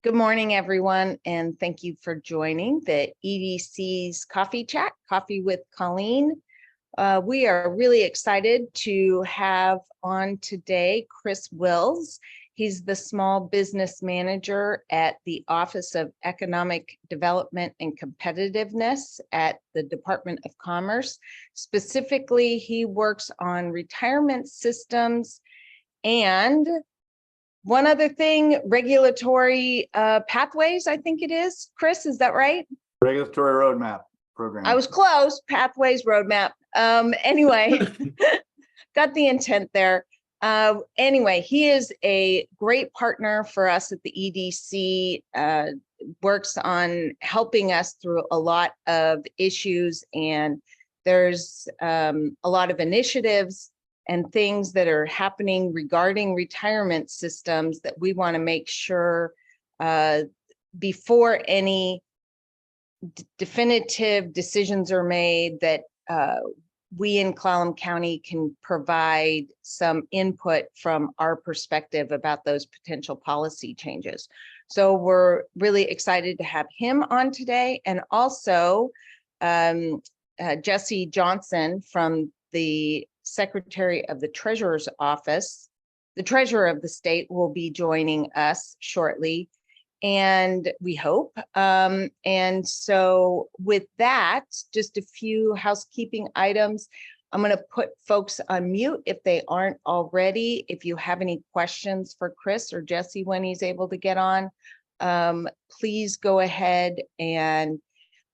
Good morning, everyone, and thank you for joining the EDC's Coffee Chat, Coffee with Colleen. We are really excited to have on today Chris Wills. He's the Small Business Manager at the Office of Economic Development and Competitiveness at the Department of Commerce. Specifically, he works on retirement systems and one other thing, regulatory pathways, I think it is. Chris, is that right? Regulatory roadmap program. I was close. Pathways roadmap. Anyway, got the intent there. Anyway, he is a great partner for us at the EDC, works on helping us through a lot of issues, and there's a lot of initiatives and things that are happening regarding retirement systems that we want to make sure before any definitive decisions are made that we in Clallam County can provide some input from our perspective about those potential policy changes. So we're really excited to have him on today, and also Jesse Johnson from the Secretary of the Treasurer's Office. The Treasurer of the state will be joining us shortly, and we hope. And so with that, just a few housekeeping items. I'm going to put folks on mute if they aren't already. If you have any questions for Chris or Jesse when he's able to get on, please go ahead and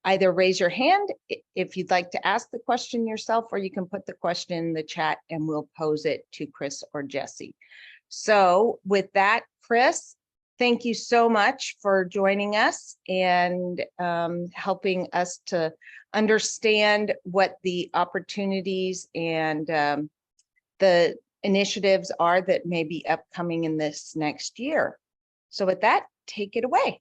either raise your hand if you'd like to ask the question yourself, or you can put the question in the chat and we'll pose it to Chris or Jesse. So with that, Chris, thank you so much for joining us and helping us to understand what the opportunities and the initiatives are that may be upcoming in this next year. So with that, take it away.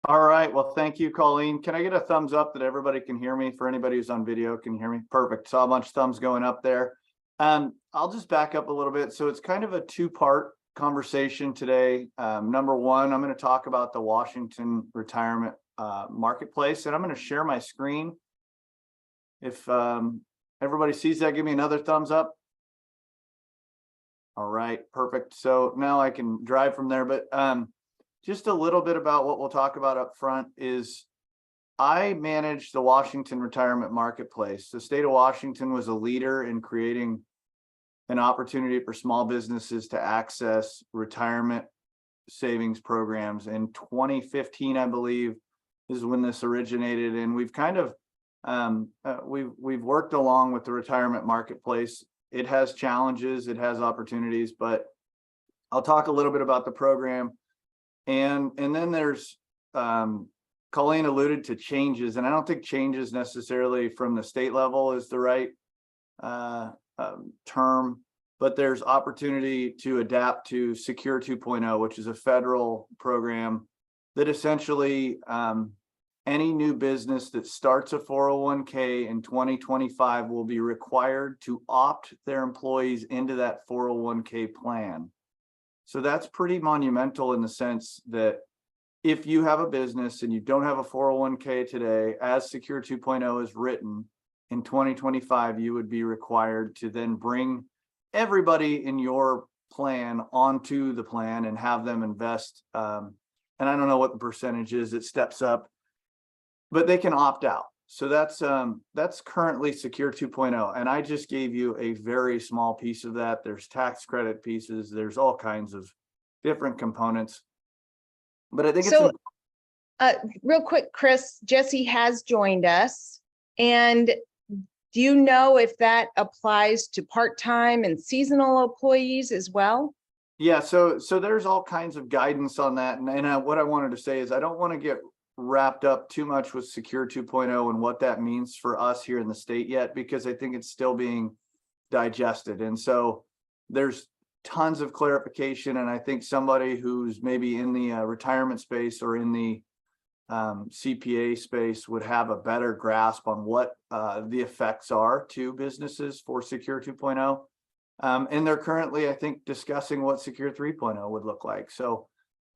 All right. Well, thank you, Colleen. Can I get a thumbs up that everybody can hear me? For anybody who's on video, can hear me? Perfect. Saw a bunch of thumbs going up there. I'll just back up a little bit. So it's kind of a two-part conversation today. Number one, I'm going to talk about the Washington retirement marketplace, and I'm going to share my screen. If everybody sees that, give me another thumbs up. All right, perfect. So now I can drive from there, but just a little bit about what we'll talk about up front is I manage the Washington retirement marketplace. The state of Washington was a leader in creating an opportunity for small businesses to access retirement savings programs. In 2015, I believe, is when this originated, and we've kind of we've worked along with the retirement marketplace. It has challenges, it has opportunities, but I'll talk a little bit about the program. And then there's Colleen alluded to changes, and I don't think changes necessarily from the state level is the right term, but there's opportunity to adapt to Secure 2.0, which is a federal program that essentially any new business that starts a 401k in 2025 will be required to opt their employees into that 401k plan. So that's pretty monumental in the sense that if you have a business and you don't have a 401k today, as Secure 2.0 is written, in 2025, you would be required to then bring everybody in your plan onto the plan and have them invest. And I don't know what the percentage is, it steps up, but they can opt out. So that's currently Secure 2.0, and I just gave you a very small piece of that. There's tax credit pieces, there's all kinds of different components, but I think so. Real quick, Chris, Jesse has joined us, and do you know if that applies to part-time and seasonal employees as well? Yeah, so there's all kinds of guidance on that, and what I wanted to say is I don't want to get wrapped up too much with Secure 2.0 and what that means for us here in the state yet, because I think it's still being digested. And so there's tons of clarification. And I think somebody who's maybe in the retirement space or in the CPA space would have a better grasp on what the effects are to businesses for Secure 2.0. And they're currently, I think, discussing what Secure 3.0 would look like. So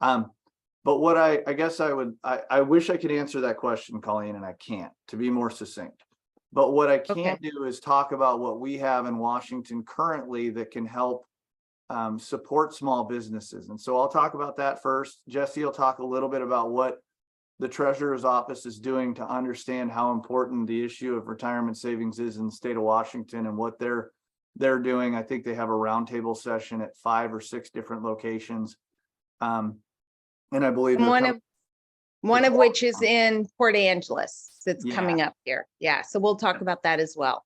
But what I guess I wish I could answer that question, Colleen, and I can't, to be more succinct. But what I can do is talk about what we have in Washington currently that can help support small businesses. And so I'll talk about that first. Jesse will talk a little bit about what the treasurer's office is doing to understand how important the issue of retirement savings is in the state of Washington and what they're doing. I think they have a roundtable session at 5 or 6 different locations. And I believe one of which is in Port Angeles that's coming up here. Yeah. So we'll talk about that as well.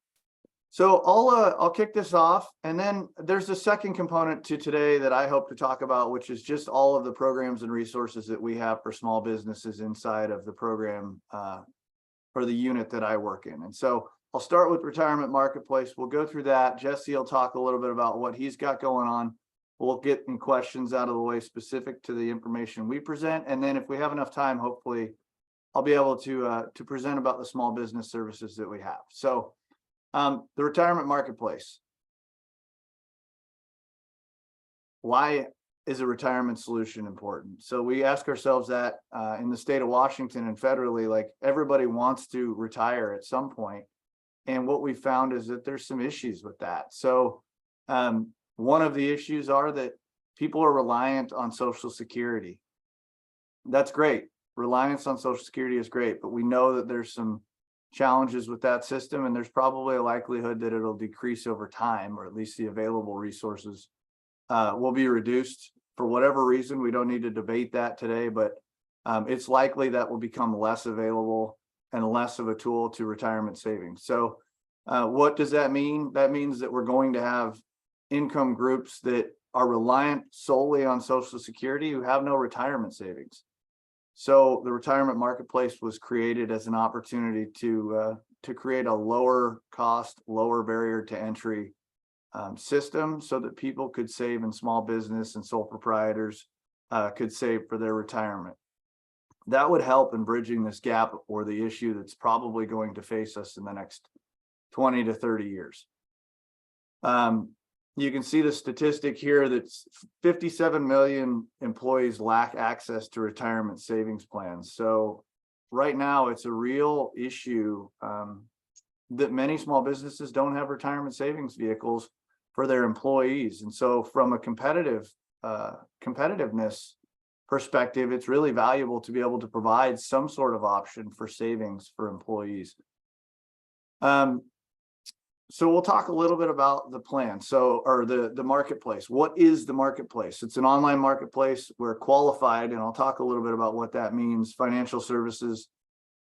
So I'll kick this off, and then there's a second component to today that I hope to talk about, which is just all of the programs and resources that we have for small businesses inside of the program or the unit that I work in. And so I'll start with Retirement Marketplace. We'll go through that. Jesse will talk a little bit about what he's got going on. We'll get any questions out of the way specific to the information we present. And then if we have enough time, hopefully I'll be able to present about the small business services that we have. So the Retirement Marketplace. Why is a retirement solution important? So we ask ourselves that in the state of Washington and federally, like everybody wants to retire at some point. And what we found is that there's some issues with that. So one of the issues are that people are reliant on Social Security. That's great. Reliance on Social Security is great, but we know that there's some challenges with that system, and there's probably a likelihood that it'll decrease over time, or at least the available resources will be reduced for whatever reason. We don't need to debate that today, but it's likely that will become less available and less of a tool to retirement savings. So what does that mean? That means that we're going to have income groups that are reliant solely on Social Security who have no retirement savings. So the Retirement Marketplace was created as an opportunity to create a lower cost, lower barrier to entry system so that people could save in small business and sole proprietors could save for their retirement. That would help in bridging this gap or the issue that's probably going to face us in the next 20 to 30 years. You can see the statistic here that 57 million employees lack access to retirement savings plans. So right now it's a real issue that many small businesses don't have retirement savings vehicles for their employees. And so from a competitiveness perspective, it's really valuable to be able to provide some sort of option for savings for employees. So we'll talk a little bit about the plan. Or the marketplace. What is the marketplace? It's an online marketplace. We're qualified, and I'll talk a little bit about what that means. Financial services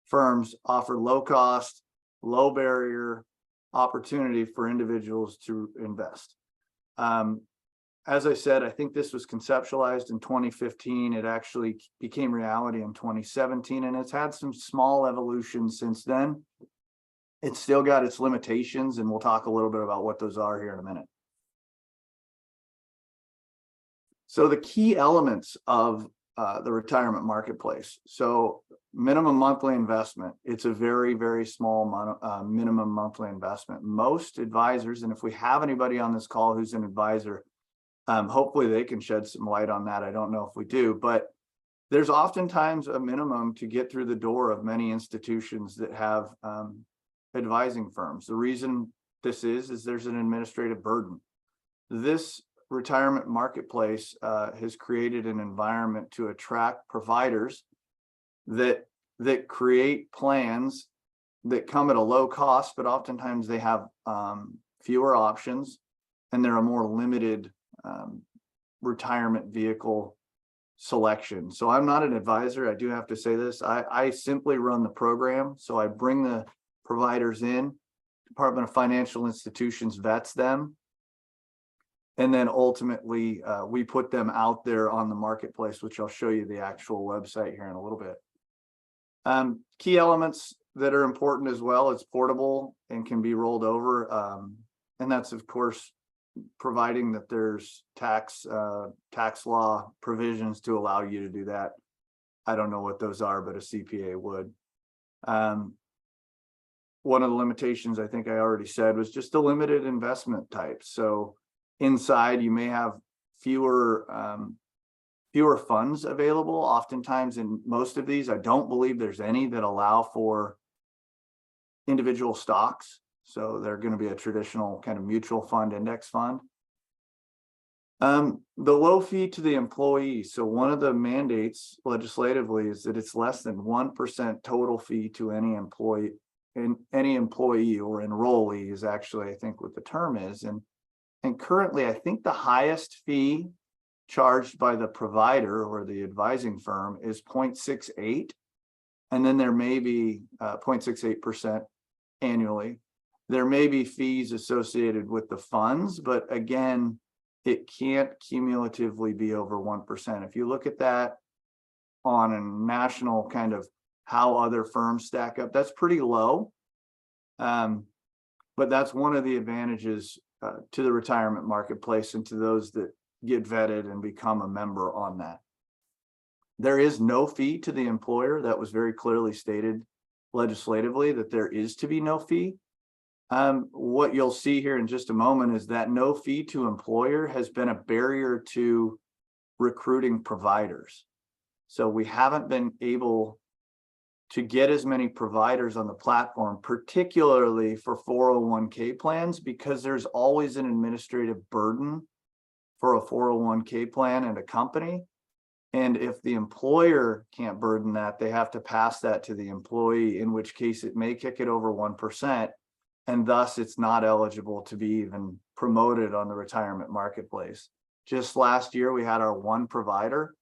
firms offer low cost, low barrier opportunity for individuals to invest. As I said, I think this was conceptualized in 2015. It actually became reality in 2017, and it's had some small evolution since then. It's still got its limitations, and we'll talk a little bit about what those are here in a minute. So the key elements of the retirement marketplace. So minimum monthly investment. It's a very, very small minimum monthly investment. Most advisors, and if we have anybody on this call who's an advisor, hopefully they can shed some light on that. I don't know if we do, but there's oftentimes a minimum to get through the door of many institutions that have advising firms. The reason this is there's an administrative burden. This retirement marketplace has created an environment to attract providers that create plans that come at a low cost, but oftentimes they have fewer options, and they're a more limited retirement vehicle selection. So I'm not an advisor. I do have to say this. I simply run the program. So I bring the providers in, Department of Financial Institutions vets them, and then ultimately we put them out there on the marketplace, which I'll show you the actual website here in a little bit. Key elements that are important as well. It's portable and can be rolled over, and that's of course providing that there's tax law provisions to allow you to do that. I don't know what those are, but a CPA would. One of the limitations I think I already said was just the limited investment type. So inside you may have fewer fewer funds available. Oftentimes in most of these, I don't believe there's any that allow for individual stocks. So they're going to be a traditional kind of mutual fund, index fund. The low fee to the employee. So one of the mandates legislatively is that it's less than 1% total fee to any employee, and any employee or enrollee is actually, I think, what the term is. And currently, I think the highest fee charged by the provider or the advising firm is 0.68. And then there may be 0.68% annually. There may be fees associated with the funds, but again, it can't cumulatively be over 1%. If you look at that on a national kind of how other firms stack up, that's pretty low. But that's one of the advantages to the retirement marketplace and to those that get vetted and become a member on that. There is no fee to the employer. That was very clearly stated legislatively, that there is to be no fee. What you'll see here in just a moment is that no fee to employer has been a barrier to recruiting providers. So we haven't been able to get as many providers on the platform, particularly for 401k plans, because there's always an administrative burden for a 401k plan and a company. And if the employer can't burden that, they have to pass that to the employee, in which case it may kick it over 1%. And thus it's not eligible to be even promoted on the retirement marketplace. Just last year, we had our one provider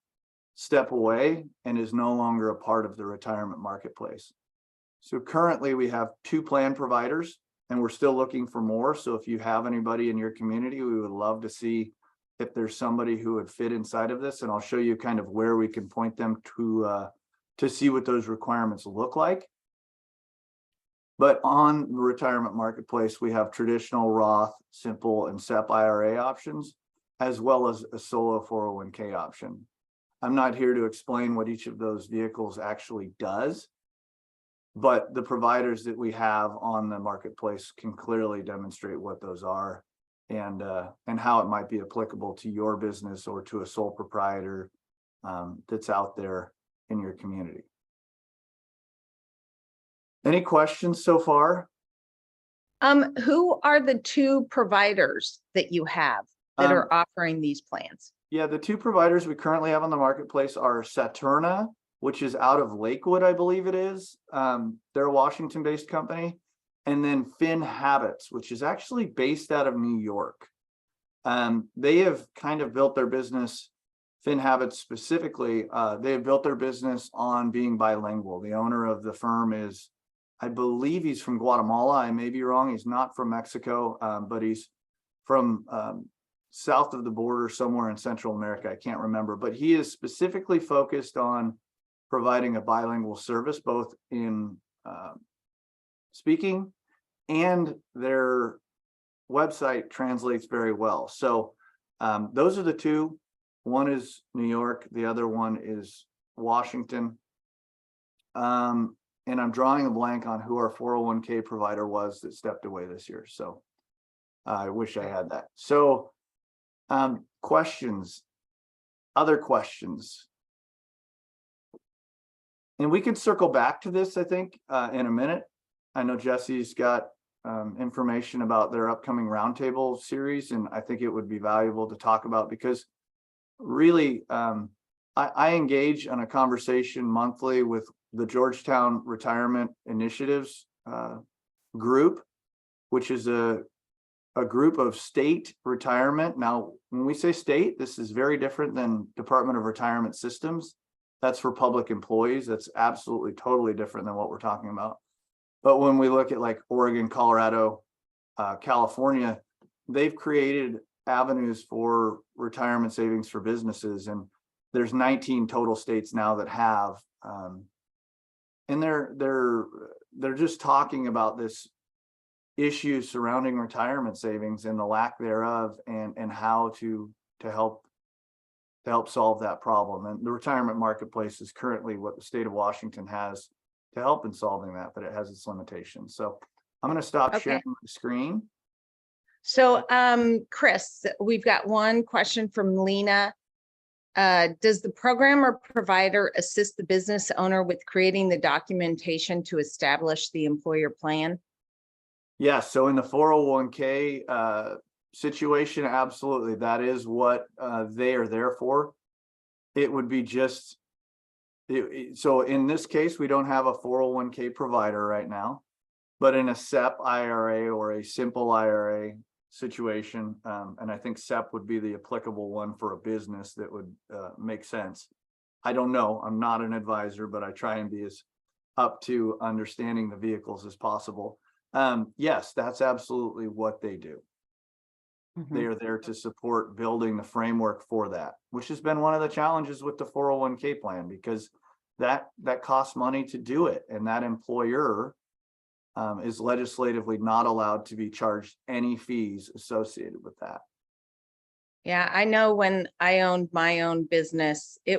step away and is no longer a part of the retirement marketplace. So currently we have 2 plan providers and we're still looking for more. So if you have anybody in your community, we would love to see if there's somebody who would fit inside of this. And I'll show you kind of where we can point them to see what those requirements look like. But on the retirement marketplace, we have traditional Roth, simple, and SEP IRA options, as well as a solo 401k option. I'm not here to explain what each of those vehicles actually does, but the providers that we have on the marketplace can clearly demonstrate what those are and how it might be applicable to your business or to a sole proprietor that's out there in your community. Any questions so far? Who are the 2 providers that you have that are offering these plans? Yeah, the 2 providers we currently have on the marketplace are Saturna, which is out of Lakewood, I believe it is. They're a Washington-based company. And then FinHabits, which is actually based out of New York. They have kind of built their business, FinHabits specifically, they have built their business on being bilingual. The owner of the firm is, I believe he's from Guatemala. I may be wrong. He's not from Mexico, but he's from south of the border, somewhere in Central America. I can't remember, but he is specifically focused on providing a bilingual service, both in speaking, and their website translates very well. So those are the 2. One is New York, the other one is Washington. And I'm drawing a blank on who our 401k provider was that stepped away this year. So I wish I had that. So questions, other questions? And we can circle back to this, I think, in a minute. I know Jesse's got information about their upcoming roundtable series, and I think it would be valuable to talk about, because really I engage on a conversation monthly with the Georgetown Retirement Initiatives group, which is a group of state retirement. Now, when we say state, this is very different than Department of Retirement Systems. That's for public employees. That's absolutely totally different than what we're talking about. But when we look at like Oregon, Colorado, California, they've created avenues for retirement savings for businesses. And there's 19 total states now that have, and they're just talking about this issue surrounding retirement savings and the lack thereof, and how to help solve that problem. And the retirement marketplace is currently what the state of Washington has to help in solving that, but it has its limitations. So I'm going to stop sharing the screen. So Chris, we've got one question from Lena. Does the program or provider assist the business owner with creating the documentation to establish the employer plan? Yeah, so in the 401k situation, absolutely. That is what they are there for. It would be just, so in this case, we don't have a 401k provider right now, but in a SEP IRA or a simple IRA situation, and I think SEP would be the applicable one for a business that would make sense. I don't know, I'm not an advisor, but I try and be as up to understanding the vehicles as possible. Yes, that's absolutely what they do. They are there to support building the framework for that, which has been one of the challenges with the 401k plan, because that costs money to do it, and that employer is legislatively not allowed to be charged any fees associated with that. Yeah, I know when I owned my own business, I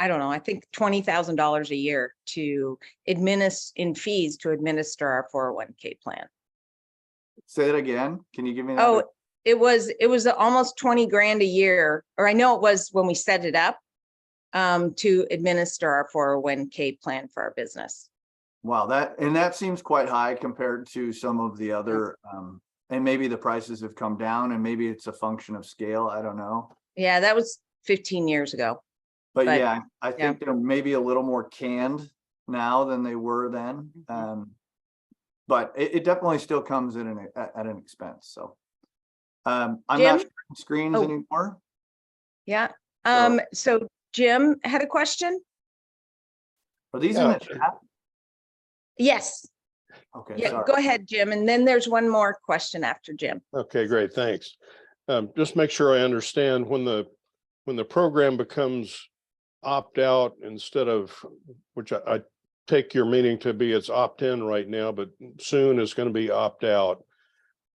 don't know, I think $20,000 a year to in fees to administer our 401k plan. Say it again. Can you give me that? Oh, it was almost 20 grand a year, or I know it was when we set it up to administer our 401k plan for our business. Wow, that seems quite high compared to some of the other, and maybe the prices have come down, and maybe it's a function of scale. I don't know. Yeah, that was 15 years ago. But yeah, I think they're maybe a little more canned now than they were then. But it definitely still comes at an expense. So I'm not Jim? sharing screens anymore. Yeah. So- So Jim had a question? Are these in the chat? Yes. Okay, Yeah, sorry. go ahead, Jim. And then there's one more question after Jim. Okay, great, thanks. Just make sure I understand when the program becomes opt-out instead of, which I take your meaning to be it's opt-in right now, but soon it's going to be opt-out.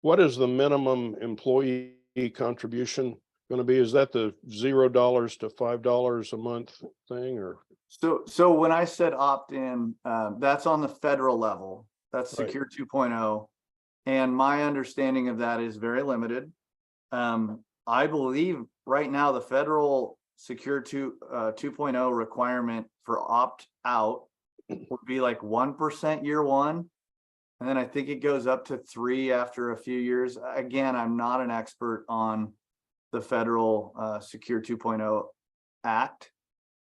What is the minimum employee contribution going to be? Is that the $0 to $5 a month thing, or? So when I said opt-in, that's on the federal level. That's Right. Secure 2.0. And my understanding of that is very limited. I believe right now the federal Secure 2.0 requirement for opt-out would be like 1% year one. And then I think it goes up to 3% after a few years. Again, I'm not an expert on the federal Secure 2.0 Act,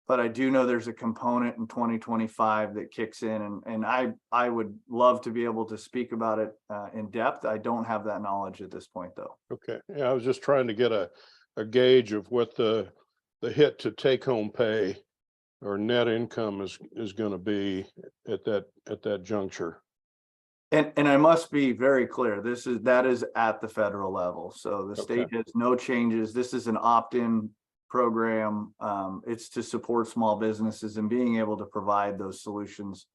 but I do know there's a component in 2025 that kicks in, and I would love to be able to speak about it in depth. I don't have that knowledge at this point, though. Okay, yeah, I was just trying to get a gauge of what the hit to take home pay or net income is going to be at that juncture. And I must be very clear, that is at the federal level. So the state has no changes. This is an opt-in program. It's to support small businesses and being able to provide those solutions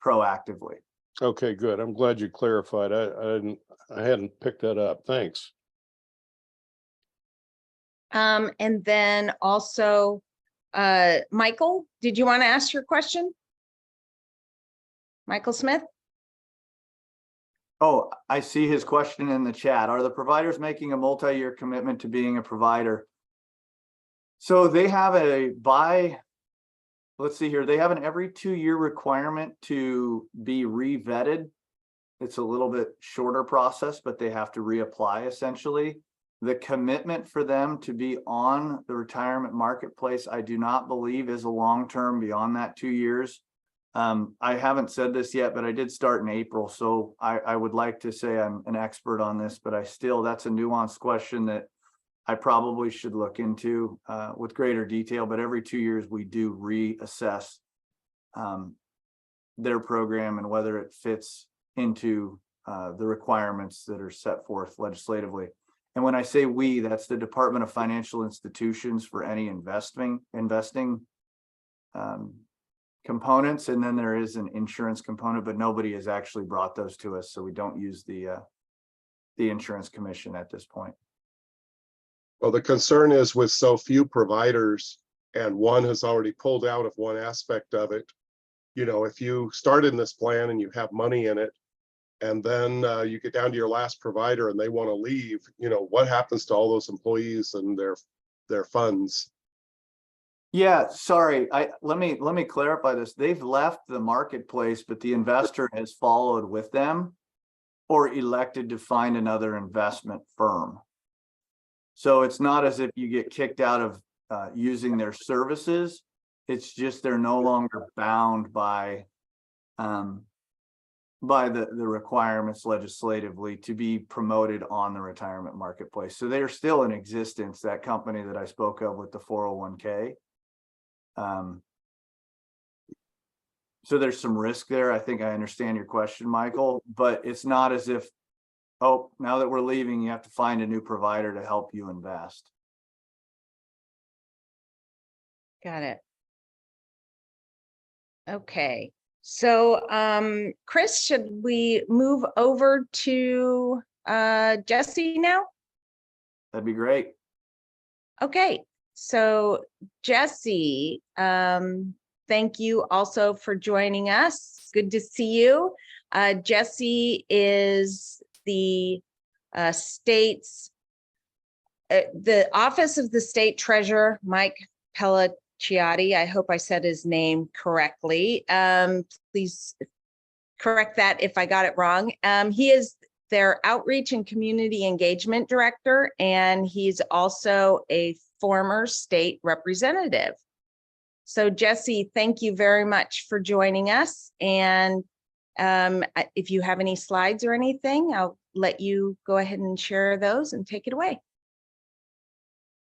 proactively. Okay, good. I'm glad you clarified. I hadn't picked that up. Thanks. And then also, Michael, did you want to ask your question? Michael Smith? Oh, I see his question in the chat. Are the providers making a multi-year commitment to being a provider? So they have let's see here, they have an every 2-year requirement to be re-vetted. It's a little bit shorter process, but they have to reapply essentially. The commitment for them to be on the retirement marketplace, I do not believe is a long-term beyond that 2 years. I haven't said this yet, but I did start in April. So I would like to say I'm an expert on this, but that's a nuanced question that I probably should look into with greater detail. But every 2 years we do reassess their program and whether it fits into the requirements that are set forth legislatively. And when I say we, that's the Department of Financial Institutions for any investing components. And then there is an insurance component, but nobody has actually brought those to us. So we don't use the insurance commission at this point. Well, the concern is with so few providers and one has already pulled out of one aspect of it. You know, if you start in this plan and you have money in it, and then you get down to your last provider and they want to leave, you know, what happens to all those employees and their their funds. Yeah, sorry. Let me clarify this. They've left the marketplace, but the investor has followed with them or elected to find another investment firm. So it's not as if you get kicked out of using their services. It's just they're no longer bound by the requirements legislatively to be promoted on the retirement marketplace. So they're still in existence, that company that I spoke of with the 401k. So there's some risk there. I think I understand your question, Michael, but it's not as if, oh, now that we're leaving, you have to find a new provider to help you invest. Got it. Okay. So, Chris, should we move over to Jesse now? That'd be great. Okay. So Jesse, thank you also for joining us. Good to see you. Jesse is the the Office of the State Treasurer, Mike Pellicciotti. I hope I said his name correctly. Please correct that if I got it wrong. He is their Outreach and Community Engagement Director, and he's also a former state representative. So Jesse, thank you very much for joining us. And if you have any slides or anything, I'll let you go ahead and share those and take it away.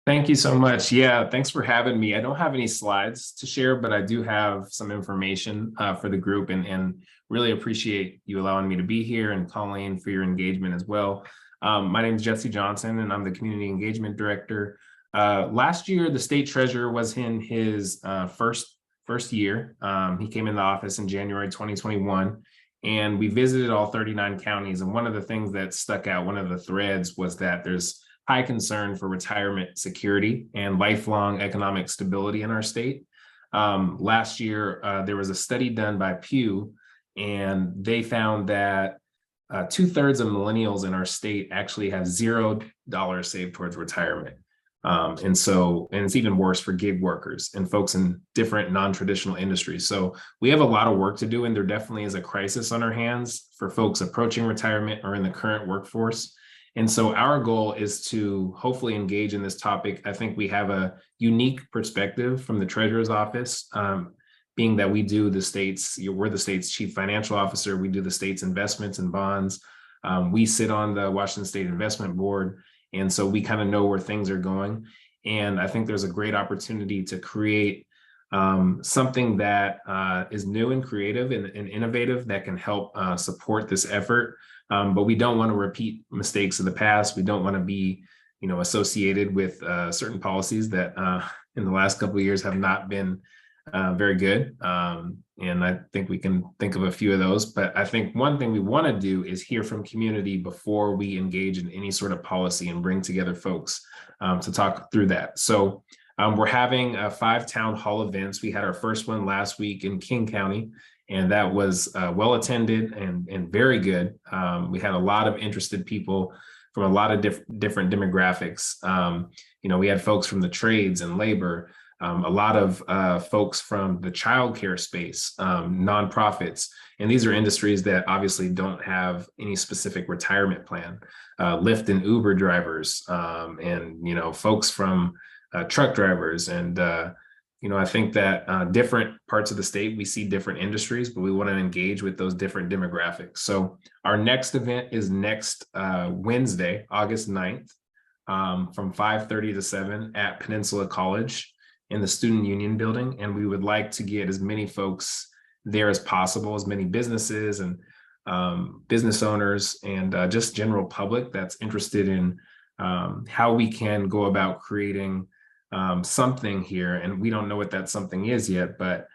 Thank you so much. Yeah, thanks for having me. I don't have any slides to share, but I do have some information for the group, and really appreciate you allowing me to be here, and Colleen for your engagement as well. My name is Jesse Johnson, and I'm the Community Engagement Director. Last year, the state treasurer was in his first year. He came in the office in January 2021, and we visited all 39 counties. And one of the things that stuck out, one of the threads, was that there's high concern for retirement security and lifelong economic stability in our state. Last year, there was a study done by Pew, and they found that 2/3 of millennials in our state actually have $0 saved towards retirement. And it's even worse for gig workers and folks in different non-traditional industries. So we have a lot of work to do, and there definitely is a crisis on our hands for folks approaching retirement or in the current workforce. And so our goal is to hopefully engage in this topic. I think we have a unique perspective from the Treasurer's Office, being that we're the state's chief financial officer. We do the state's investments and bonds. We sit on the Washington State Investment Board. And so we kind of know where things are going. And I think there's a great opportunity to create something that is new and creative and innovative that can help support this effort. But we don't want to repeat mistakes of the past. We don't want to be, associated with certain policies that in the last couple of years have not been very good. And I think we can think of a few of those. But I think one thing we want to do is hear from community before we engage in any sort of policy and bring together folks to talk through that. So we're having 5 town hall events. We had our first one last week in King County, and that was well attended and very good. We had a lot of interested people from a lot of different demographics. We had folks from the trades and labor, a lot of folks from the childcare space, nonprofits, and these are industries that obviously don't have any specific retirement plan. Lyft and Uber drivers, and folks from truck drivers, and I think that different parts of the state, we see different industries, but we want to engage with those different demographics. So our next event is next Wednesday, August 9th, from 5:30 to 7 at Peninsula College in the Student Union building. And we would like to get as many folks there as possible, as many businesses and business owners and just general public that's interested in how we can go about creating something here. And we don't know what that something is yet, but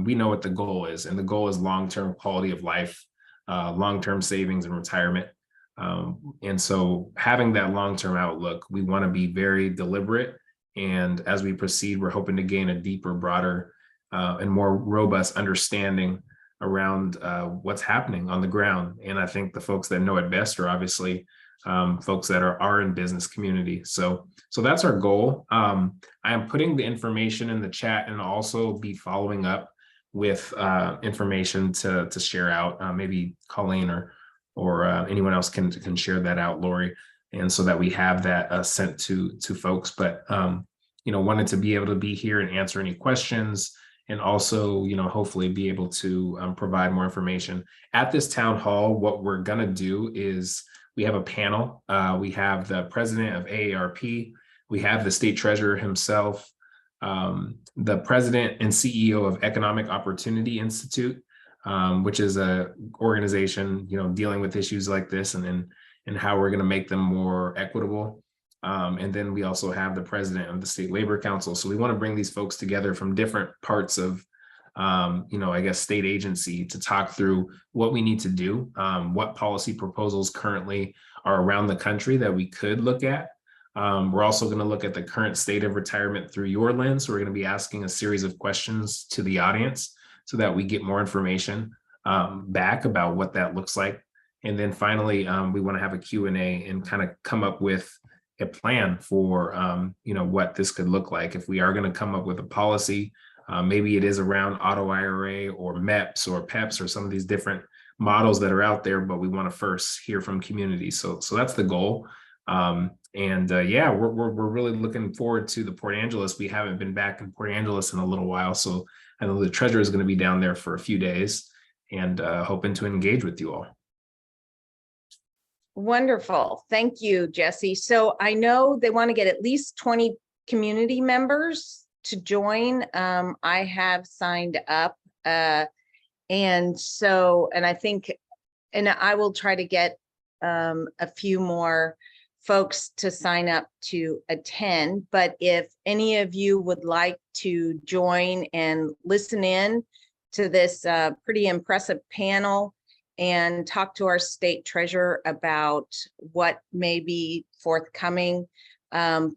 we know what the goal is. And the goal is long-term quality of life, long-term savings and retirement. And so having that long-term outlook, we want to be very deliberate. And as we proceed, we're hoping to gain a deeper, broader, and more robust understanding around what's happening on the ground. And I think the folks that know it best are obviously folks that are in business community. So that's our goal. I am putting the information in the chat and also be following up with information to share out. Maybe Colleen or anyone else can share that out, Lori, and so that we have that sent to folks. But wanted to be able to be here and answer any questions, and also hopefully be able to provide more information at this town hall. What we're gonna do is we have a panel. We have the president of AARP. We have the state treasurer himself, the president and CEO of Economic Opportunity Institute, which is a organization, dealing with issues like this and how we're going to make them more equitable. And then we also have the president of the State Labor Council. So we want to bring these folks together from different parts of, I guess, state agency to talk through what we need to do, what policy proposals currently are around the country that we could look at. We're also going to look at the current state of retirement through your lens. So we're going to be asking a series of questions to the audience so that we get more information back about what that looks like. And then finally, we want to have a Q&A and kind of come up with a plan for, what this could look like. If we are going to come up with a policy, maybe it is around auto IRA or MEPS or PEPs or some of these different models that are out there, but we want to first hear from community. So that's the goal. We're really looking forward to the Port Angeles. We haven't been back in Port Angeles in a little while, so I know the treasurer is going to be down there for a few days, and hoping to engage with you all. Wonderful. Thank you, Jesse. So I know they want to get at least 20 community members to join. I have signed up. And I will try to get a few more folks to sign up to attend. But if any of you would like to join and listen in to this pretty impressive panel and talk to our state treasurer about what may be forthcoming,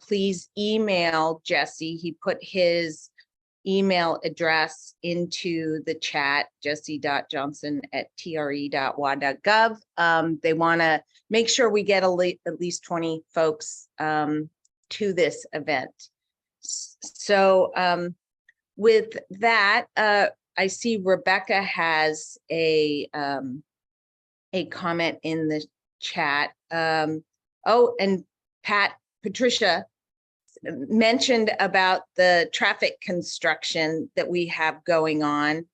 please email Jesse. He put his email address into the chat, jesse.johnson@tre.wa.gov. They want to make sure we get at least 20 folks to this event. So with that, I see Rebecca has a comment in the chat. And Patricia mentioned about the traffic construction that we have going on.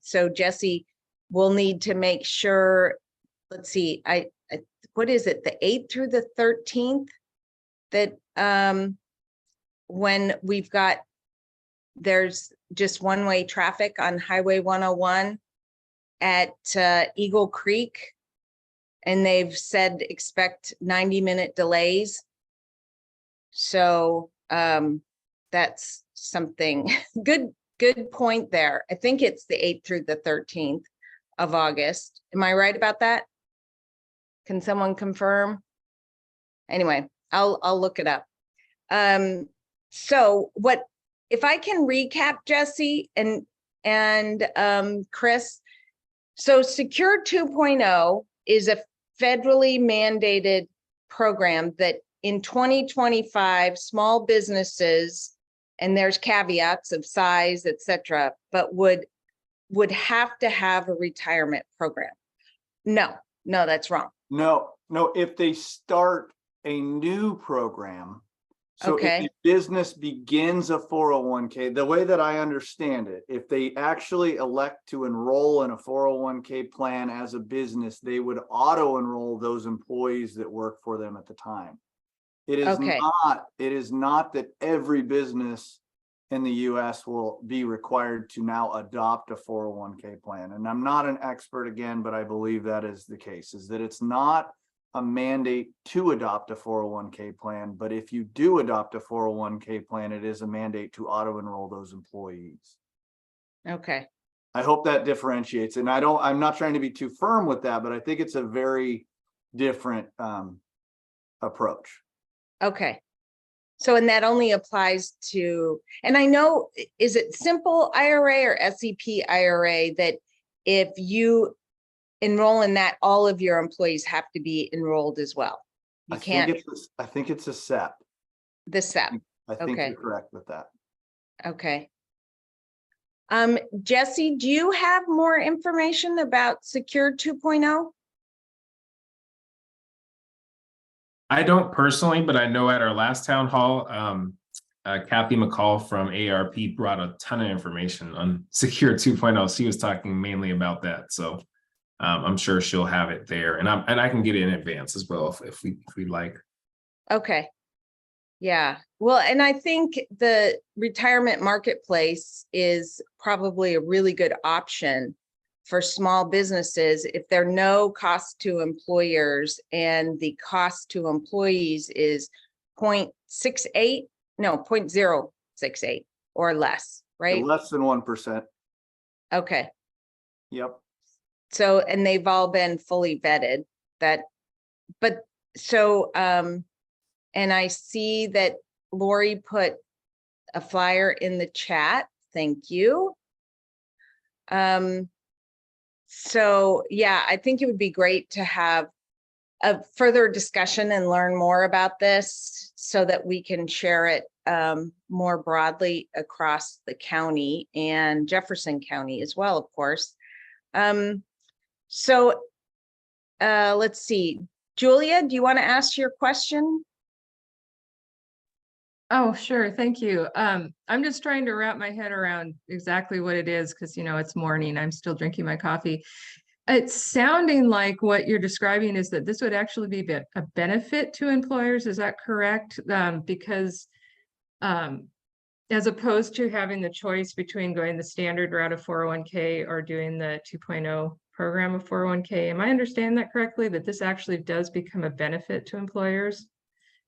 So Jesse will need to make sure, let's see, what is it, the 8th through the 13th, that when there's just one-way traffic on Highway 101 at Eagle Creek, and they've said expect 90-minute delays. So that's something good point there. I think it's the 8th through the 13th of August. Am I right about that? Can someone confirm? Anyway, I'll look it up. So if I can recap, Jesse and Chris. So Secure 2.0 is a federally mandated program that in 2025, small businesses, and there's caveats of size, et cetera, but would have to have a retirement program. No, that's wrong. No, if they start a new program, so Okay. if the business begins a 401k, the way that I understand it, if they actually elect to enroll in a 401k plan as a business, they would auto enroll those employees that work for them at the time. It is not that every business in the US will be required to now adopt a 401k plan. And I'm not an expert again, but I believe that is the case, is that it's not a mandate to adopt a 401k plan, but if you do adopt a 401k plan, it is a mandate to auto enroll those employees. Okay. I hope that differentiates. And I'm not trying to be too firm with that, but I think it's a very different approach. Okay. So, and that only applies to, and I know, is it simple IRA or SEP IRA that if you enroll in that, all of your employees have to be enrolled as well. You can't, I think it's a SEP. the SEP. I think Okay. you're correct with that. Okay. Jesse, do you have more information about Secure 2.0? I don't personally, but I know at our last town hall, Kathy McCall from ARP brought a ton of information on Secure 2.0. She was talking mainly about that. So I'm sure she'll have it there, and I can get it in advance as well if we'd like. Okay. Yeah, well, and I think the retirement marketplace is probably a really good option for small businesses if there are no cost to employers and the cost to employees is 0.68, no, 0.068 or less, right? Less than 1%. Okay, Yep. so, and they've all been fully vetted that, but so, and I see that Lori put a flyer in the chat. Thank you. So yeah, I think it would be great to have a further discussion and learn more about this so that we can share it more broadly across the county and Jefferson County as well, of course. So let's see. Julia, do you want to ask your question? Oh, sure. Thank you. I'm just trying to wrap my head around exactly what it is because, you know, it's morning. I'm still drinking my coffee. It's sounding like what you're describing is that this would actually be a benefit to employers. Is that correct? Because as opposed to having the choice between going the standard route of 401k or doing the 2.0 program of 401k, am I understanding that correctly? That this actually does become a benefit to employers?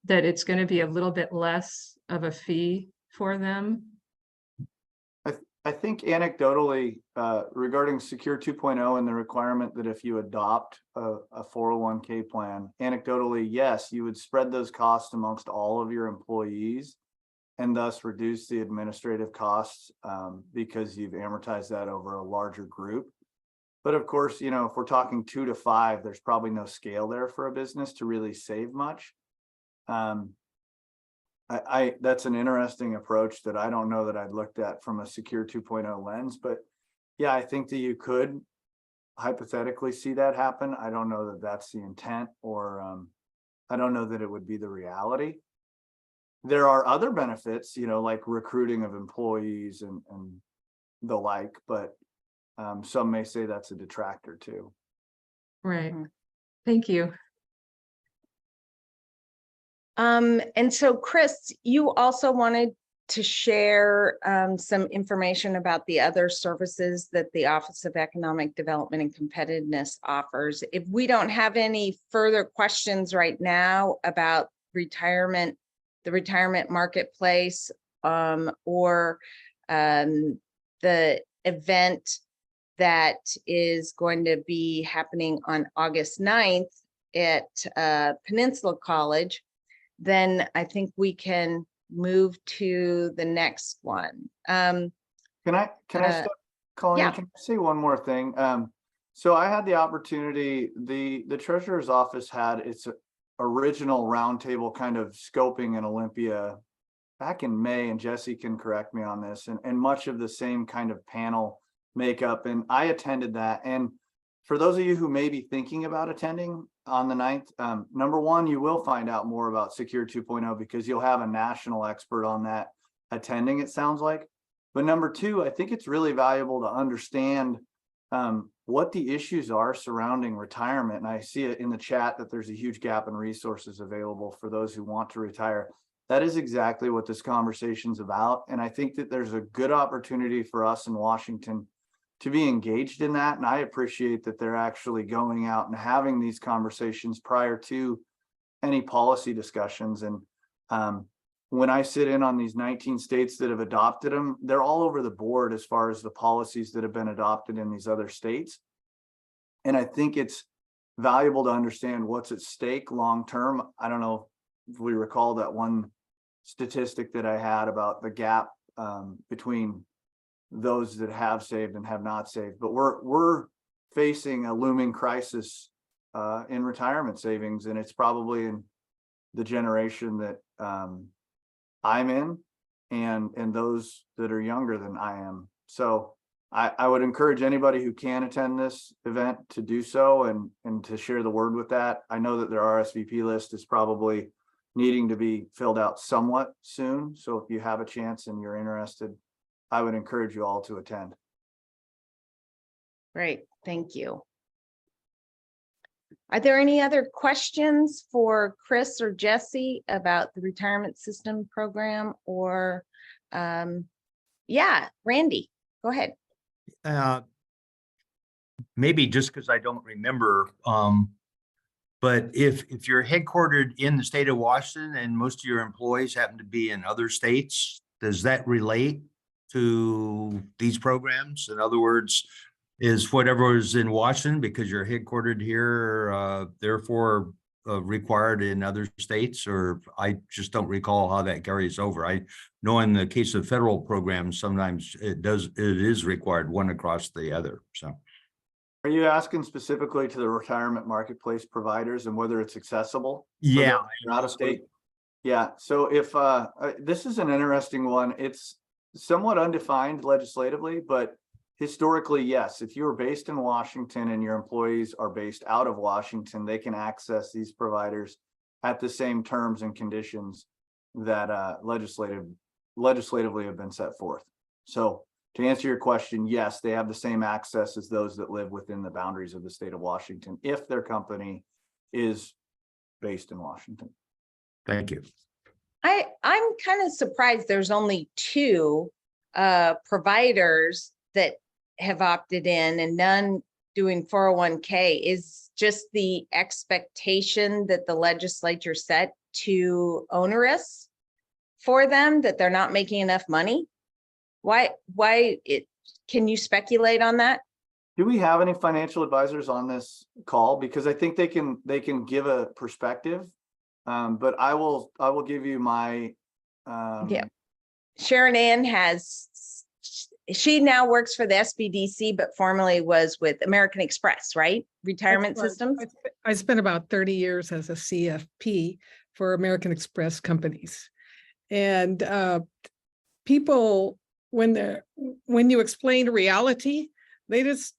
That it's going to be a little bit less of a fee for them? I think anecdotally, regarding Secure 2.0 and the requirement that if you adopt a 401k plan, anecdotally, yes, you would spread those costs amongst all of your employees and thus reduce the administrative costs because you've amortized that over a larger group. But of course, you know, if we're talking 2 to 5, there's probably no scale there for a business to really save much. That's an interesting approach that I don't know that I'd looked at from a Secure 2.0 lens, but yeah, I think that you could hypothetically see that happen. I don't know that that's the intent, or I don't know that it would be the reality. There are other benefits, you know, like recruiting of employees and the like, but some may say that's a detractor too. Right. Thank you. And so Chris, you also wanted to share some information about the other services that the Office of Economic Development and Competitiveness offers. If we don't have any further questions right now about retirement, the retirement marketplace, or the event that is going to be happening on August 9th at Peninsula College, then I think we can move to the next one. Can I start, Colleen? yeah. Can I say one more thing? So I had the opportunity, the treasurer's office had its original roundtable kind of scoping in Olympia back in May, and Jesse can correct me on this, and much of the same kind of panel makeup, and I attended that. And for those of you who may be thinking about attending on the 9th, number one, you will find out more about Secure 2.0 because you'll have a national expert on that attending, it sounds like. But number two, I think it's really valuable to understand what the issues are surrounding retirement. And I see it in the chat that there's a huge gap in resources available for those who want to retire. That is exactly what this conversation is about. And I think that there's a good opportunity for us in Washington to be engaged in that. And I appreciate that they're actually going out and having these conversations prior to any policy discussions. And when I sit in on these 19 states that have adopted them, they're all over the board as far as the policies that have been adopted in these other states. And I think it's valuable to understand what's at stake long term. I don't know if we recall that one statistic that I had about the gap between those that have saved and have not saved, but we're facing a looming crisis in retirement savings, and it's probably in the generation that I'm in, and those that are younger than I am. So I would encourage anybody who can attend this event to do so and to share the word with that. I know that their RSVP list is probably needing to be filled out somewhat soon. So if you have a chance and you're interested, I would encourage you all to attend. Great, thank you. Are there any other questions for Chris or Jesse about the retirement system program or, yeah, Randy, go ahead. Maybe just because I don't remember, but if you're headquartered in the state of Washington and most of your employees happen to be in other states, does that relate to these programs? In other words, is whatever is in Washington, because you're headquartered here, therefore required in other states? Or I just don't recall how that carries over. I know in the case of federal programs, sometimes it is required one across the other. So Are you asking specifically to the retirement marketplace providers and whether it's accessible? yeah, Out of state. Yeah. So if this is an interesting one, it's somewhat undefined legislatively, but historically, yes, if you are based in Washington and your employees are based out of Washington, they can access these providers at the same terms and conditions that legislatively have been set forth. So to answer your question, yes, they have the same access as those that live within the boundaries of the state of Washington if their company is based in Washington. thank you. I'm kind of surprised there's only 2 providers that have opted in and none doing 401k. Is just the expectation that the legislature set too onerous for them, that they're not making enough money? Why can you speculate on that? Do we have any financial advisors on this call? Because I think they can give a perspective. But I will give you my Yeah. Sharon Ann she now works for the SBDC, but formerly was with American Express, right? Retirement That's right. systems. I spent about 30 years as a CFP for American Express companies. And people, when you explain reality, they just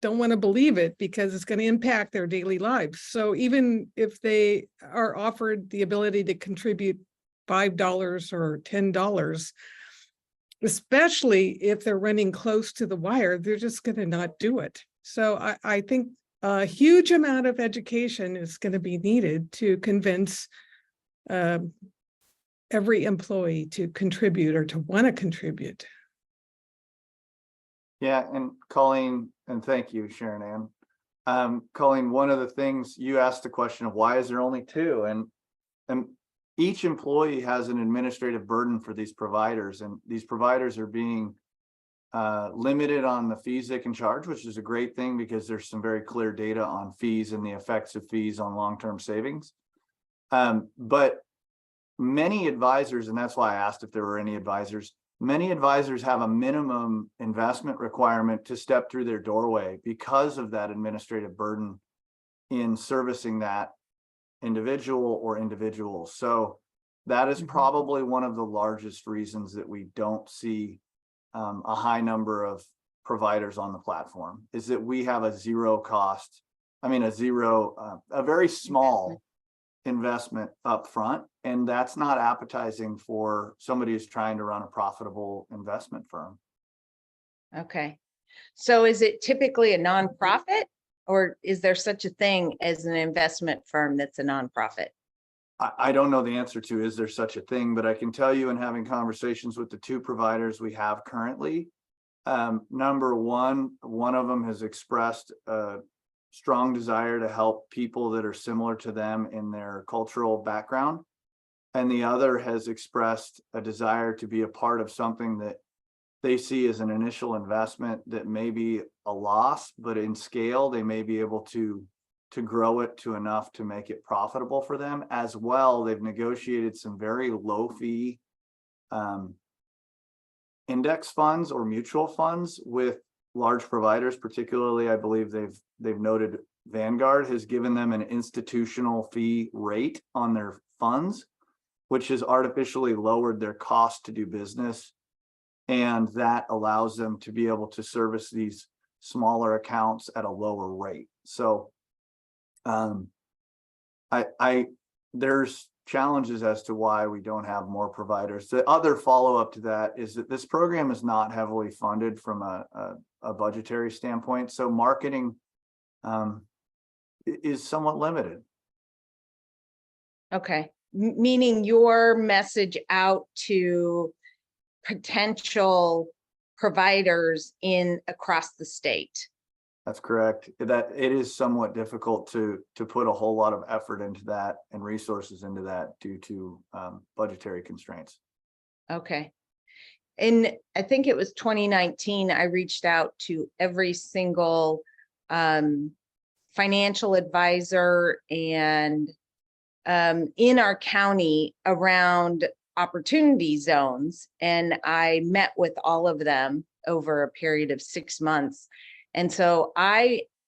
don't want to believe it because it's going to impact their daily lives. So even if they are offered the ability to contribute $5 or $10, especially if they're running close to the wire, they're just going to not do it. So I think a huge amount of education is going to be needed to convince every employee to contribute or to want to contribute. Yeah, and Colleen, and thank you, Sharon Ann. Colleen, one of the things you asked the question of why is there only 2, and each employee has an administrative burden for these providers, and these providers are being limited on the fees they can charge, which is a great thing because there's some very clear data on fees and the effects of fees on long-term savings. But many advisors, and that's why I asked if there were any advisors, many advisors have a minimum investment requirement to step through their doorway because of that administrative burden in servicing that individual or individuals. So that is probably one of the largest reasons that we don't see a high number of providers on the platform, is that we have a very small investment up front, and that's not appetizing for somebody who's trying to run a profitable investment firm. Okay. So is it typically a nonprofit, or is there such a thing as an investment firm that's a nonprofit? I don't know the answer to is there such a thing, but I can tell you in having conversations with the 2 providers we have currently, number one of them has expressed a strong desire to help people that are similar to them in their cultural background. And the other has expressed a desire to be a part of something that they see as an initial investment that may be a loss, but in scale, they may be able to grow it to enough to make it profitable for them. As well, they've negotiated some very low fee index funds or mutual funds with large providers, particularly, I believe they've noted Vanguard has given them an institutional fee rate on their funds, which has artificially lowered their cost to do business. And that allows them to be able to service these smaller accounts at a lower rate. So there's challenges as to why we don't have more providers. The other follow-up to that is that this program is not heavily funded from a budgetary standpoint. So marketing is somewhat limited. Okay, meaning your message out to potential providers across the state. That's correct. That it is somewhat difficult to put a whole lot of effort into that and resources into that due to budgetary constraints. Okay. And I think it was 2019, I reached out to every single financial advisor and in our county around opportunity zones. And I met with all of them over a period of 6 months. And so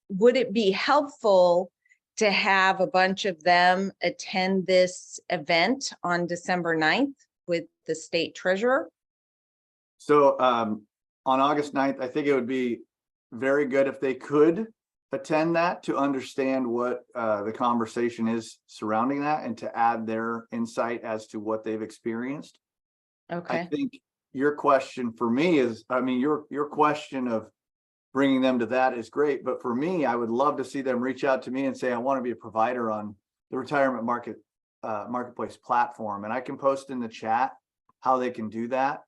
would it be helpful to have a bunch of them attend this event on December 9th with the state treasurer? So on August 9th, I think it would be very good if they could attend that to understand what the conversation is surrounding that and to add their insight as to what they've experienced. Okay. I think your question for me is, I mean, your question of bringing them to that is great, but for me, I would love to see them reach out to me and say, I want to be a provider on the retirement marketplace platform. And I can post in the chat how they can do that.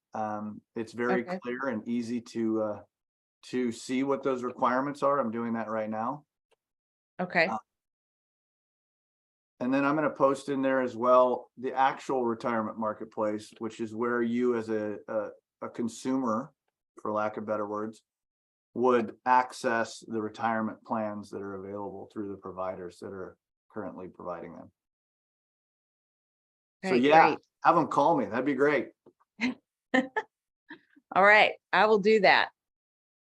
It's very clear and easy to see what those requirements are. I'm doing that right now. Okay. And then I'm going to post in there as well the actual retirement marketplace, which is where you as a consumer, for lack of better words, would access the retirement plans that are available through the providers that are currently providing them. So yeah, great. have them call me. That'd be great. All right, I will do that.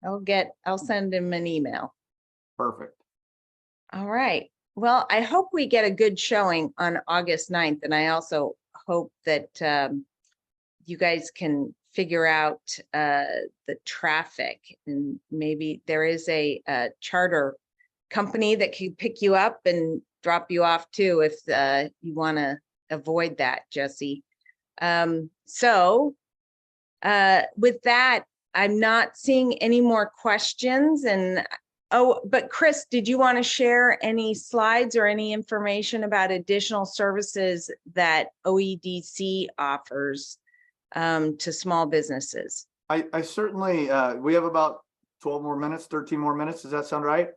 I'll send him an email. Perfect. All right. Well, I hope we get a good showing on August 9th. And I also hope that you guys can figure out the traffic, and maybe there is a charter company that can pick you up and drop you off too if you want to avoid that, Jesse. So with that, I'm not seeing any more questions. And but Chris, did you want to share any slides or any information about additional services that OEDC offers to small businesses? I certainly, we have about 12 more minutes, 13 more minutes. Does that sound right?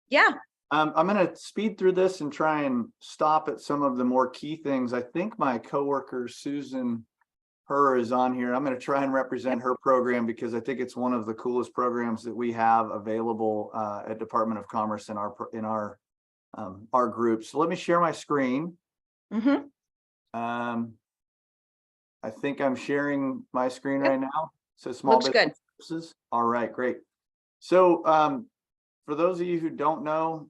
Yeah. I'm going to speed through this and try and stop at some of the more key things. I think my coworker, Susan Her, is on here. I'm going to try and represent her program because I think it's one of the coolest programs that we have available at Department of Commerce in our group. So let me share my screen. Mm-hmm. I think I'm sharing my screen right now. So small Looks business good. services. All right, great. So for those of you who don't know,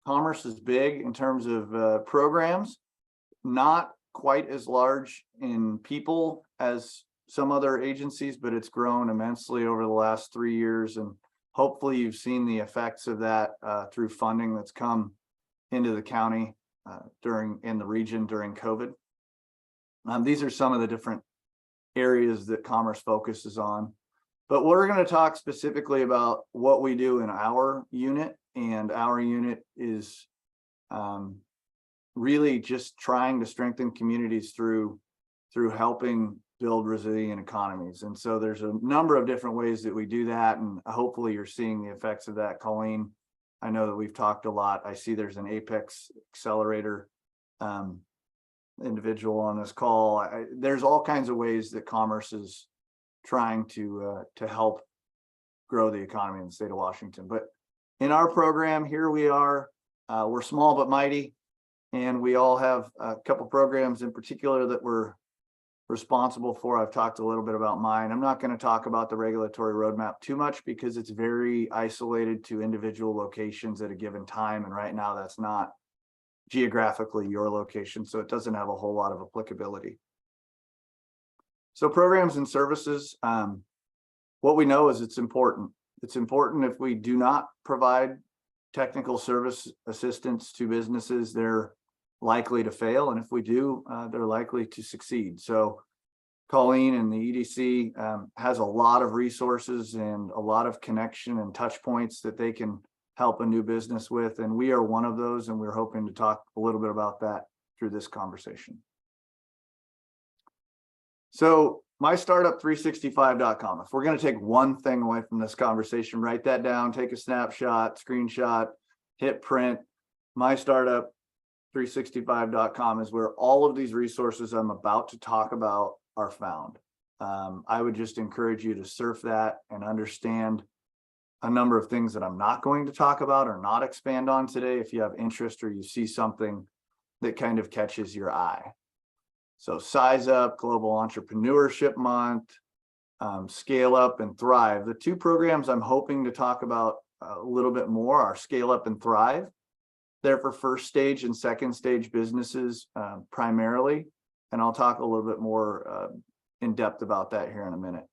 Commerce is big in terms of programs, not quite as large in people as some other agencies, but it's grown immensely over the last 3 years. And hopefully you've seen the effects of that through funding that's come into the county in the region during COVID. These are some of the different areas that Commerce focuses on, but we're going to talk specifically about what we do in our unit, and our unit is really just trying to strengthen communities through helping build resilient economies. And so there's a number of different ways that we do that, and hopefully you're seeing the effects of that. Colleen, I know that we've talked a lot. I see there's an Apex Accelerator individual on this call. There's all kinds of ways that Commerce is trying to help grow the economy in the state of Washington. But in our program here, we are we're small but mighty, and we all have a couple programs in particular that we're responsible for. I've talked a little bit about mine. I'm not going to talk about the regulatory roadmap too much because it's very isolated to individual locations at a given time. And right now that's not geographically your location, so it doesn't have a whole lot of applicability. So programs and services, what we know is it's important. It's important if we do not provide technical service assistance to businesses, they're likely to fail. And if we do, they're likely to succeed. So Colleen and the EDC has a lot of resources and a lot of connection and touch points that they can help a new business with. And we are one of those, and we're hoping to talk a little bit about that through this conversation. So mystartup365.com. If we're going to take one thing away from this conversation, write that down, take a snapshot, screenshot, hit print. mystartup365.com is where all of these resources I'm about to talk about are found. I would just encourage you to surf that and understand a number of things that I'm not going to talk about or not expand on today if you have interest or you see something that kind of catches your eye. So Size Up, Global Entrepreneurship Month, Scale Up and Thrive. The two programs I'm hoping to talk about a little bit more are Scale Up and Thrive. They're for first stage and second stage businesses primarily. And I'll talk a little bit more in depth about that here in a minute.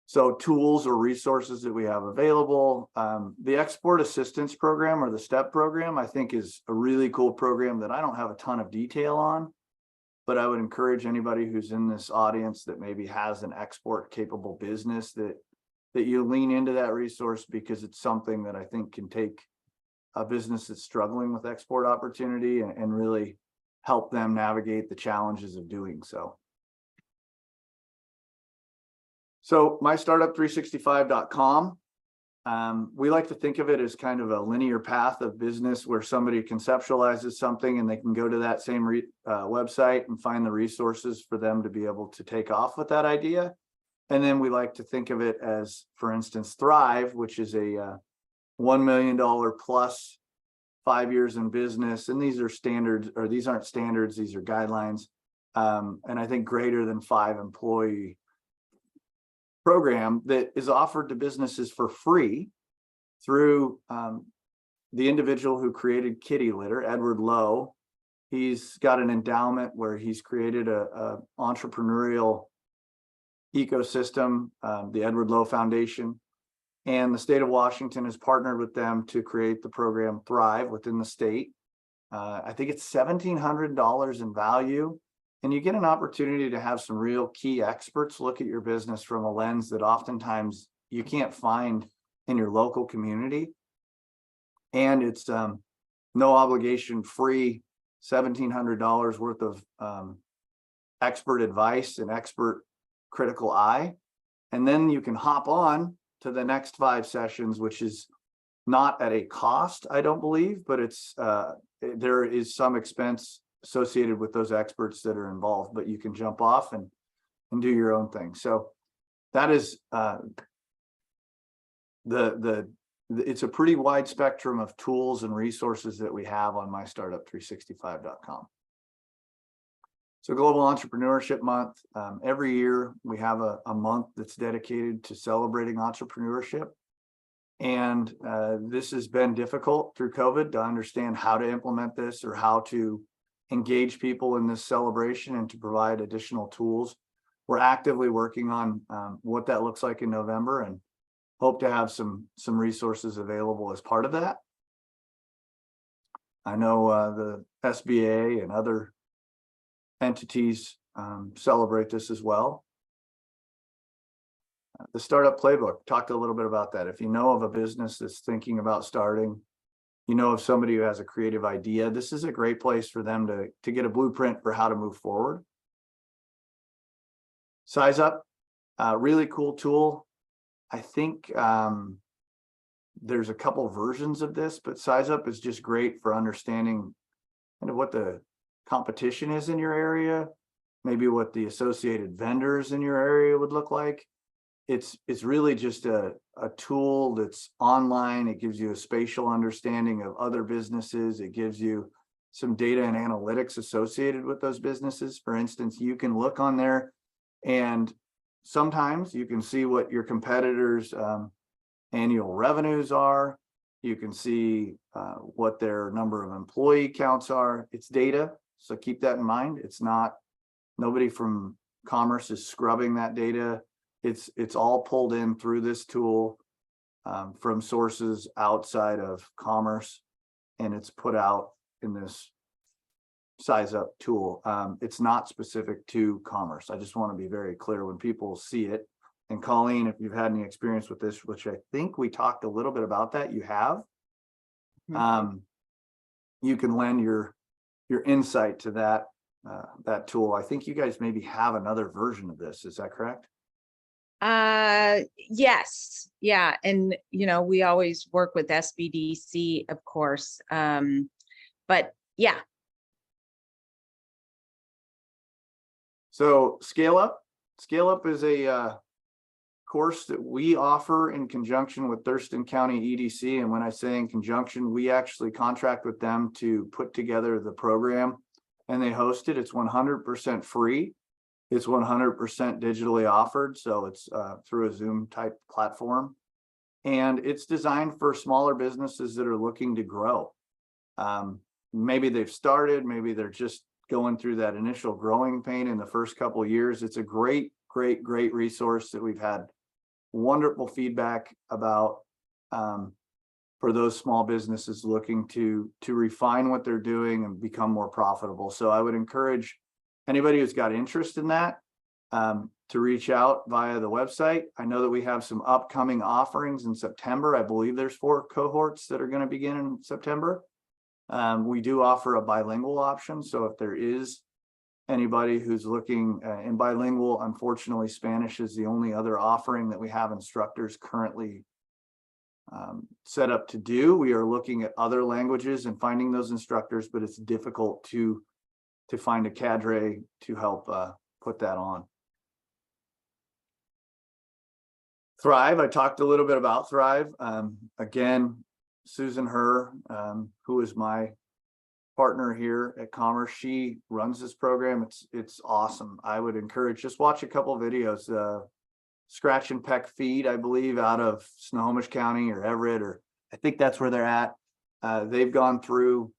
So tools or resources that we have available. The Export Assistance Program or the STEP program, I think is a really cool program that I don't have a ton of detail on, but I would encourage anybody who's in this audience that maybe has an export capable business that you lean into that resource, because it's something that I think can take a business that's struggling with export opportunity and really help them navigate the challenges of doing so. So mystartup365.com, we like to think of it as kind of a linear path of business where somebody conceptualizes something and they can go to that same website and find the resources for them to be able to take off with that idea. And then we like to think of it as, for instance, Thrive, which is a $1 million plus 5 years in business. And these are standards, or these aren't standards, these are guidelines. And I think greater than 5 employee program that is offered to businesses for free through the individual who created kitty litter, Edward Lowe. He's got an endowment where he's created a entrepreneurial ecosystem, the Edward Lowe Foundation, and the state of Washington has partnered with them to create the program Thrive within the state. I think it's $1,700 in value. And you get an opportunity to have some real key experts look at your business from a lens that oftentimes you can't find in your local community. And it's no obligation, free $1,700 worth of expert advice and expert critical eye. And then you can hop on to the next 5 sessions, which is not at a cost, I don't believe, but it's there is some expense associated with those experts that are involved, but you can jump off and do your own thing. So that is it's a pretty wide spectrum of tools and resources that we have on mystartup365.com. So Global Entrepreneurship Month, every year we have a month that's dedicated to celebrating entrepreneurship. And this has been difficult through COVID to understand how to implement this or how to engage people in this celebration and to provide additional tools. We're actively working on what that looks like in November and hope to have some resources available as part of that. I know the SBA and other entities celebrate this as well. The Startup Playbook, talked a little bit about that. If you know of a business that's thinking about starting, you know of somebody who has a creative idea, this is a great place for them to get a blueprint for how to move forward. Size Up, really cool tool. I think there's a couple versions of this, but Size Up is just great for understanding kind of what the competition is in your area, maybe what the associated vendors in your area would look like. It's really just a tool that's online. It gives you a spatial understanding of other businesses. It gives you some data and analytics associated with those businesses. For instance, you can look on there and sometimes you can see what your competitors' annual revenues are. You can see what their number of employee counts are. It's data, so keep that in mind. It's not, nobody from Commerce is scrubbing that data. It's all pulled in through this tool from sources outside of Commerce, and it's put out in this size up tool. It's not specific to Commerce. I just want to be very clear when people see it. And Colleen, if you've had any experience with this, which I think we talked a little bit about that, you have, you can lend your insight to that tool. I think you guys maybe have another version of this. Is that correct? Yes. Yeah. And, we always work with SBDC, of course. But yeah. So Scale Up is a course that we offer in conjunction with Thurston County EDC. And when I say in conjunction, we actually contract with them to put together the program, and they host it. It's 100% free. It's 100% digitally offered. So it's through a Zoom type platform, and it's designed for smaller businesses that are looking to grow. Maybe they've started, maybe they're just going through that initial growing pain in the first couple of years. It's a great resource that we've had wonderful feedback about for those small businesses looking to refine what they're doing and become more profitable. So I would encourage anybody who's got interest in that to reach out via the website. I know that we have some upcoming offerings in September. I believe there's 4 cohorts that are going to begin in September. We do offer a bilingual option. So if there is anybody who's looking in bilingual, unfortunately, Spanish is the only other offering that we have instructors currently set up to do. We are looking at other languages and finding those instructors, but it's difficult to find a cadre to help put that on. Thrive, I talked a little bit about Thrive. Again, Susan Herr, who is my partner here at Commerce, she runs this program. It's awesome. I would encourage, just watch a couple of videos. Scratch and Peck Feed, I believe, out of Snohomish County or Everett, or I think that's where they're at. They've gone through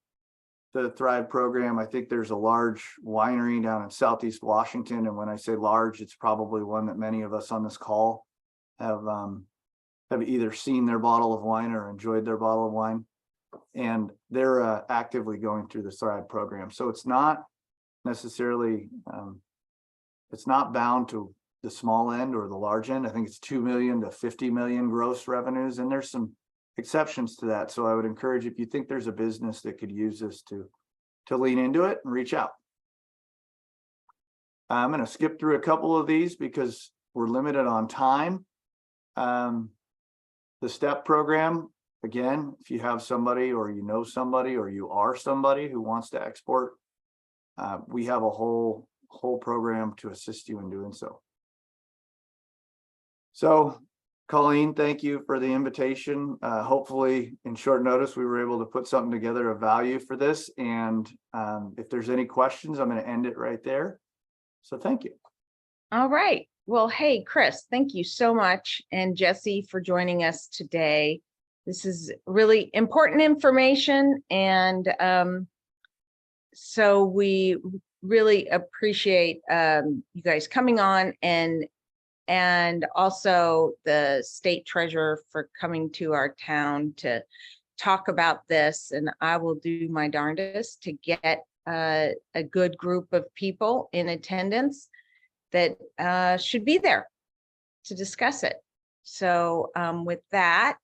the Thrive program. I think there's a large winery down in Southeast Washington, and when I say large, it's probably one that many of us on this call have either seen their bottle of wine or enjoyed their bottle of wine. And they're actively going through the Thrive program. So it's not necessarily, it's not bound to the small end or the large end. I think it's 2 million to 50 million gross revenues. And there's some exceptions to that. So I would encourage, if you think there's a business that could use this, to lean into it and reach out. I'm going to skip through a couple of these because we're limited on time. The STEP program, again, if you have somebody or you know somebody or you are somebody who wants to export, we have a whole program to assist you in doing so. So, Colleen, thank you for the invitation. Hopefully, in short notice, we were able to put something together of value for this. And if there's any questions, I'm going to end it right there. So thank you. All right. Well, hey, Chris, thank you so much. And Jesse for joining us today. This is really important information. And so we really appreciate you guys coming on, and also the state treasurer for coming to our town to talk about this. And I will do my darndest to get a good group of people in attendance that should be there to discuss it. So with that,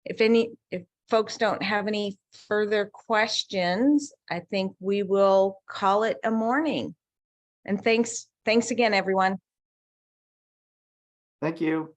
if folks don't have any further questions, I think we will call it a morning. And thanks again, everyone. Thank you.